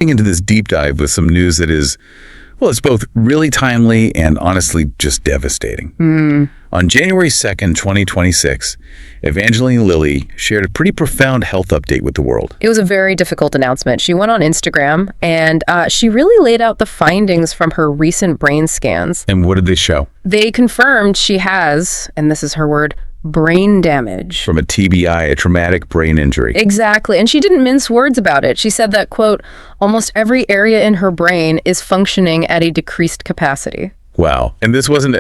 Into this deep dive with some news that is, well, it's both really timely and honestly just devastating. On January 2nd, 2026, Evangeline Lilly shared a pretty profound health update with the world. It was a very difficult announcement. She went on Instagram and she really laid out the findings from her recent brain scans. And what did they show? They confirmed she has, and this is her word, brain damage. From a TBI, a traumatic brain injury. Exactly. And she didn't mince words about it. She said that, quote, almost every area in her brain is functioning at a decreased capacity. Wow. And this wasn't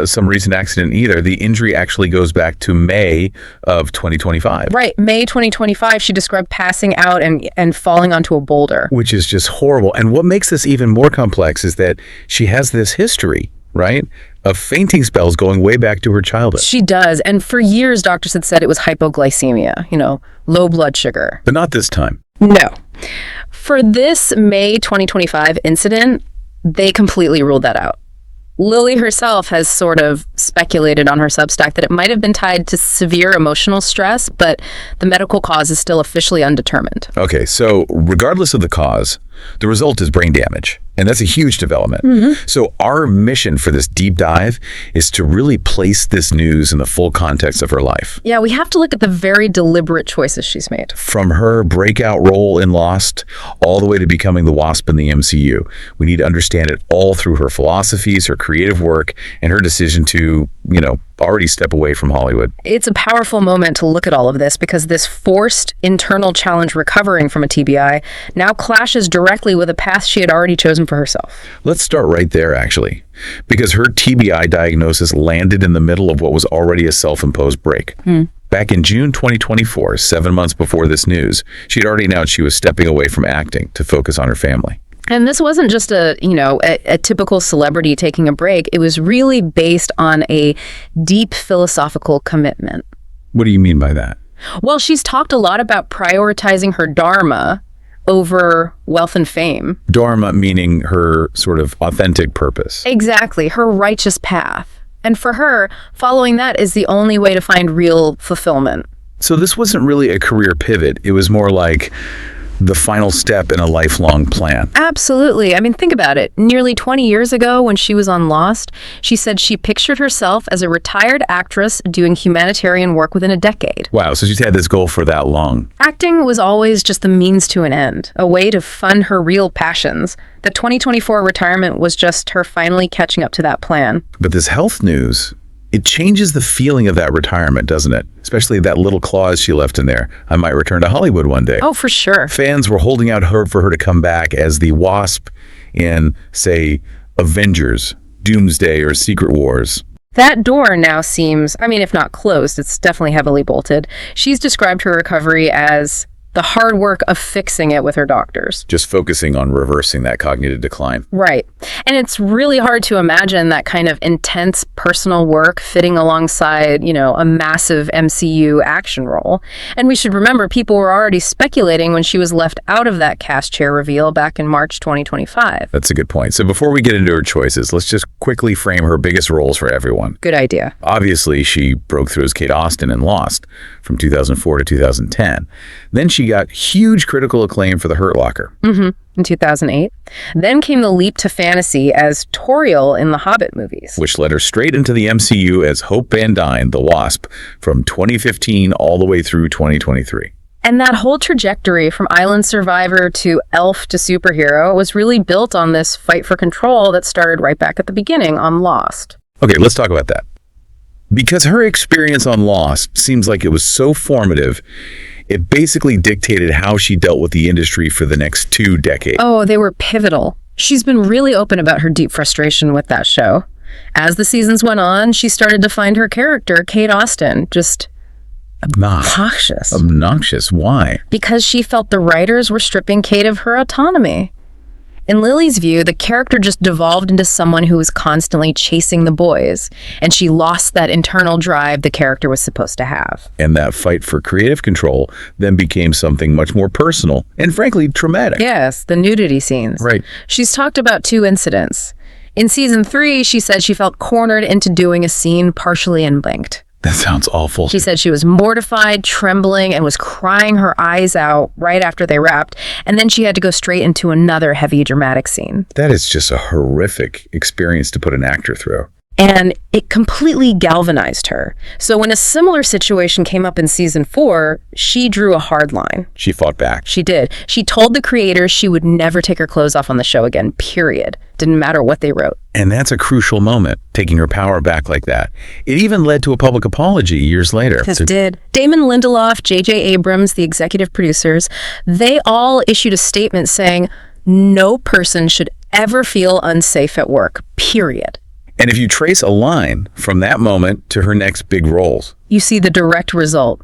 some recent accident either. The injury actually goes back to May of 2025. Right. May 2025, she described passing out and falling onto a boulder. Which is just horrible. And what makes this even more complex is that she has this history, right, of fainting spells going way back to her childhood. She does. And for years, doctors had said it was hypoglycemia, low blood sugar. But not this time. No. For this May 2025 incident, they completely ruled that out. Lilly herself has sort of speculated on her Substack that it might have been tied to severe emotional stress, but the medical cause is still officially undetermined. Okay, so regardless of the cause, the result is brain damage. And that's a huge development. So our mission for this deep dive is to really place this news in the full context of her life. Yeah, we have to look at the very deliberate choices she's made. From her breakout role in Lost, all the way to becoming the Wasp in the MCU. We need to understand it all through her philosophies, her creative work, and her decision to, already step away from Hollywood. It's a powerful moment to look at all of this because this forced internal challenge recovering from a TBI now clashes directly with a path she had already chosen for herself. Let's start right there, actually, because her TBI diagnosis landed in the middle of what was already a self-imposed break. Back in June 2024, 7 months before this news, she'd already announced she was stepping away from acting to focus on her family. And this wasn't just a typical celebrity taking a break. It was really based on a deep philosophical commitment. What do you mean by that? Well, she's talked a lot about prioritizing her Dharma over wealth and fame. Dharma meaning her sort of authentic purpose. Exactly, her righteous path. And for her, following that is the only way to find real fulfillment. So this wasn't really a career pivot. It was more like the final step in a lifelong plan. Absolutely. I mean, think about it. Nearly 20 years ago when she was on Lost, she said she pictured herself as a retired actress doing humanitarian work within a decade. Wow, so she's had this goal for that long. Acting was always just the means to an end, a way to fund her real passions. The 2024 retirement was just her finally catching up to that plan. But this health news, it changes the feeling of that retirement, doesn't it? Especially that little clause she left in there. I might return to Hollywood one day. Oh, for sure. Fans were holding out hope for her to come back as the Wasp in, say, Avengers, Doomsday, or Secret Wars. That door now seems, if not closed, it's definitely heavily bolted. She's described her recovery as the hard work of fixing it with her doctors. Just focusing on reversing that cognitive decline. Right. And it's really hard to imagine that kind of intense personal work fitting alongside, a massive MCU action role. And we should remember people were already speculating when she was left out of that cast chair reveal back in March 2025. That's a good point. So before we get into her choices, let's just quickly frame her biggest roles for everyone. Good idea. Obviously, she broke through as Kate Austen in Lost from 2004 to 2010. Then she got huge critical acclaim for The Hurt Locker. In 2008. Then came the leap to fantasy as Toriel in the Hobbit movies. Which led her straight into the MCU as Hope Van Dyne, the Wasp, from 2015 all the way through 2023. And that whole trajectory from island survivor to elf to superhero was really built on this fight for control that started right back at the beginning on Lost. Okay, let's talk about that. Because her experience on Lost seems like it was so formative, it basically dictated how she dealt with the industry for the next 2 decades. Oh, they were pivotal. She's been really open about her deep frustration with that show. As the seasons went on, she started to find her character, Kate Austen, just obnoxious. Obnoxious? Why? Because she felt the writers were stripping Kate of her autonomy. In Lily's view, the character just devolved into someone who was constantly chasing the boys, and she lost that internal drive the character was supposed to have. And that fight for creative control then became something much more personal and, frankly, traumatic. Yes, the nudity scenes. Right. She's talked about 2 incidents. In season 3, she said she felt cornered into doing a scene partially unbanked. That sounds awful. She said she was mortified, trembling, and was crying her eyes out right after they wrapped. And then she had to go straight into another heavy, dramatic scene. That is just a horrific experience to put an actor through. And it completely galvanized her. So when a similar situation came up in season 4, she drew a hard line. She fought back. She did. She told the creators she would never take her clothes off on the show again, period. Didn't matter what they wrote. And that's a crucial moment, taking her power back like that. It even led to a public apology years later. It did. Damon Lindelof, J.J. Abrams, the executive producers, they all issued a statement saying no person should ever feel unsafe at work, period. And if you trace a line from that moment to her next big roles, you see the direct result.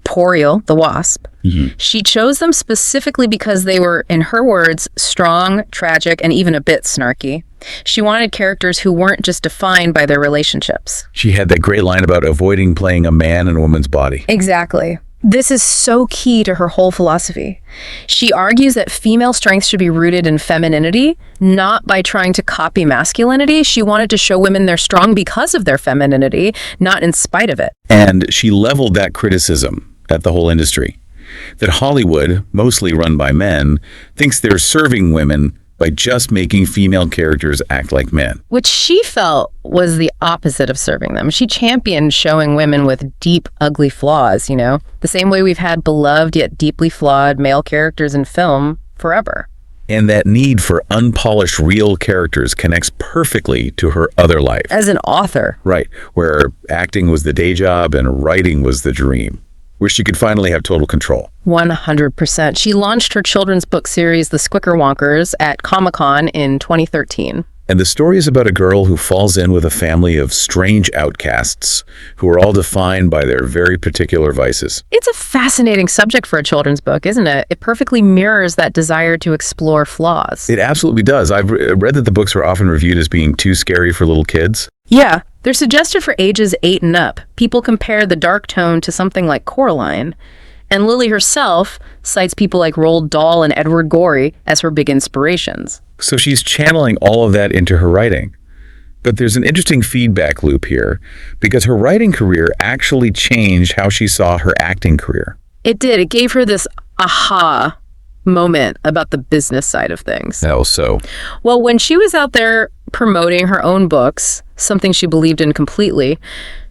Poriel, the Wasp. Mm-hmm. She chose them specifically because they were, in her words, strong, tragic, and even a bit snarky. She wanted characters who weren't just defined by their relationships. She had that great line about avoiding playing a man in a woman's body. Exactly. This is so key to her whole philosophy. She argues that female strength should be rooted in femininity, not by trying to copy masculinity. She wanted to show women they're strong because of their femininity, not in spite of it. And she leveled that criticism at the whole industry, that Hollywood, mostly run by men, thinks they're serving women by just making female characters act like men. Which she felt was the opposite of serving them. She championed showing women with deep, ugly flaws, you know? The same way we've had beloved yet deeply flawed male characters in film forever. And that need for unpolished real characters connects perfectly to her other life. As an author. Right, where acting was the day job and writing was the dream, where she could finally have total control. 100%. She launched her children's book series, The Squickerwonkers, at Comic-Con in 2013. And the story is about a girl who falls in with a family of strange outcasts who are all defined by their very particular vices. It's a fascinating subject for a children's book, isn't it? It perfectly mirrors that desire to explore flaws. It absolutely does. I've read that the books are often reviewed as being too scary for little kids. Yeah, they're suggested for ages 8 and up. People compare the dark tone to something like Coraline. And Lilly herself cites people like Roald Dahl and Edward Gorey as her big inspirations. So she's channeling all of that into her writing. But there's an interesting feedback loop here, because her writing career actually changed how she saw her acting career. It did. It gave her this aha moment about the business side of things. How so? Well, when she was out there promoting her own books, something she believed in completely,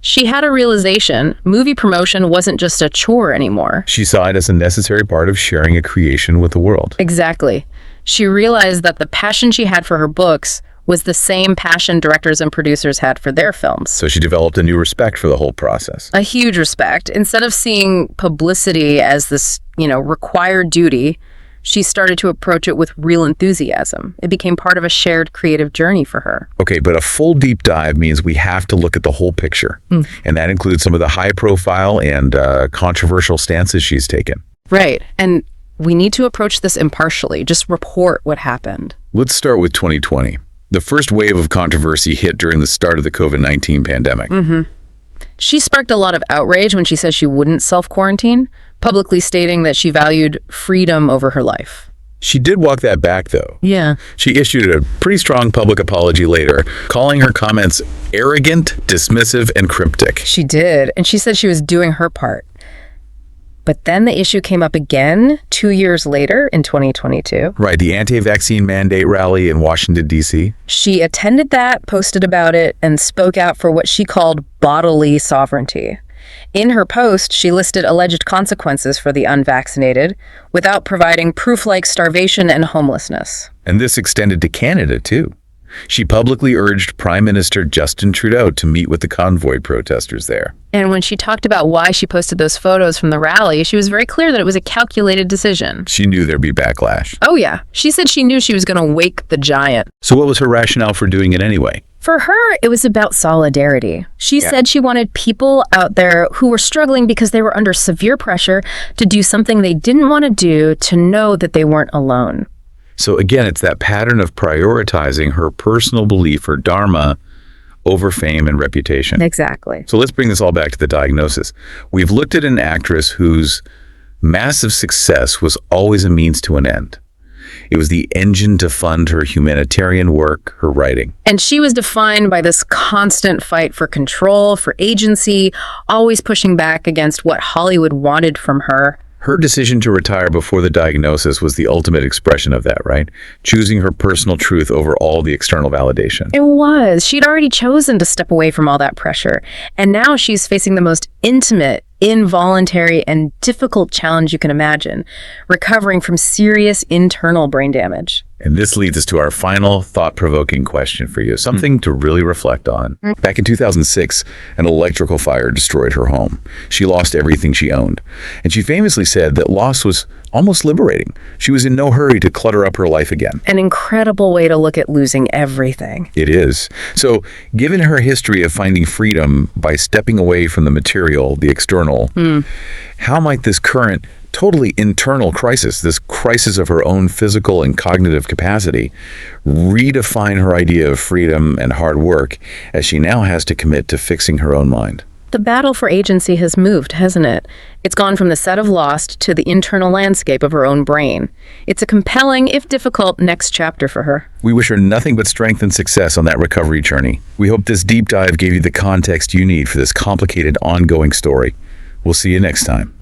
she had a realization: movie promotion wasn't just a chore anymore. She saw it as a necessary part of sharing a creation with the world. Exactly. She realized that the passion she had for her books was the same passion directors and producers had for their films. So she developed a new respect for the whole process. A huge respect. Instead of seeing publicity as this, required duty, she started to approach it with real enthusiasm. It became part of a shared creative journey for her. Okay, but a full deep dive means we have to look at the whole picture. And that includes some of the high profile and controversial stances she's taken. Right. And we need to approach this impartially. Just report what happened. Let's start with 2020. The first wave of controversy hit during the start of the COVID-19 pandemic. She sparked a lot of outrage when she said she wouldn't self-quarantine, publicly stating that she valued freedom over her life. She did walk that back, though. Yeah. She issued a pretty strong public apology later, calling her comments arrogant, dismissive, and cryptic. She did, and she said she was doing her part. But then the issue came up again 2 years later in 2022. Right, the anti-vaccine mandate rally in Washington, D.C. She attended that, posted about it, and spoke out for what she called bodily sovereignty. In her post, she listed alleged consequences for the unvaccinated without providing proof, like starvation and homelessness. And this extended to Canada, too. She publicly urged Prime Minister Justin Trudeau to meet with the convoy protesters there. And when she talked about why she posted those photos from the rally, she was very clear that it was a calculated decision. She knew there'd be backlash. Oh, yeah. She said she knew she was going to wake the giant. So what was her rationale for doing it anyway? For her, it was about solidarity. She said she wanted people out there who were struggling because they were under severe pressure to do something they didn't want to do, to know that they weren't alone. So again, it's that pattern of prioritizing her personal belief, her Dharma, over fame and reputation. Exactly. So let's bring this all back to the diagnosis. We've looked at an actress whose massive success was always a means to an end. It was the engine to fund her humanitarian work, her writing. And she was defined by this constant fight for control, for agency, always pushing back against what Hollywood wanted from her. Her decision to retire before the diagnosis was the ultimate expression of that, right? Choosing her personal truth over all the external validation. It was. She'd already chosen to step away from all that pressure. And now she's facing the most intimate, involuntary, and difficult challenge you can imagine, recovering from serious internal brain damage. And this leads us to our final thought-provoking question for you, something to really reflect on. Back in 2006, an electrical fire destroyed her home. She lost everything she owned. And she famously said that loss was almost liberating. She was in no hurry to clutter up her life again. An incredible way to look at losing everything. It is. So, given her history of finding freedom by stepping away from the material, the external, how might this current totally internal crisis, this crisis of her own physical and cognitive capacity, redefine her idea of freedom and hard work as she now has to commit to fixing her own mind? The battle for agency has moved, hasn't it? It's gone from the set of Lost to the internal landscape of her own brain. It's a compelling, if difficult, next chapter for her. We wish her nothing but strength and success on that recovery journey. We hope this deep dive gave you the context you need for this complicated, ongoing story. We'll see you next time.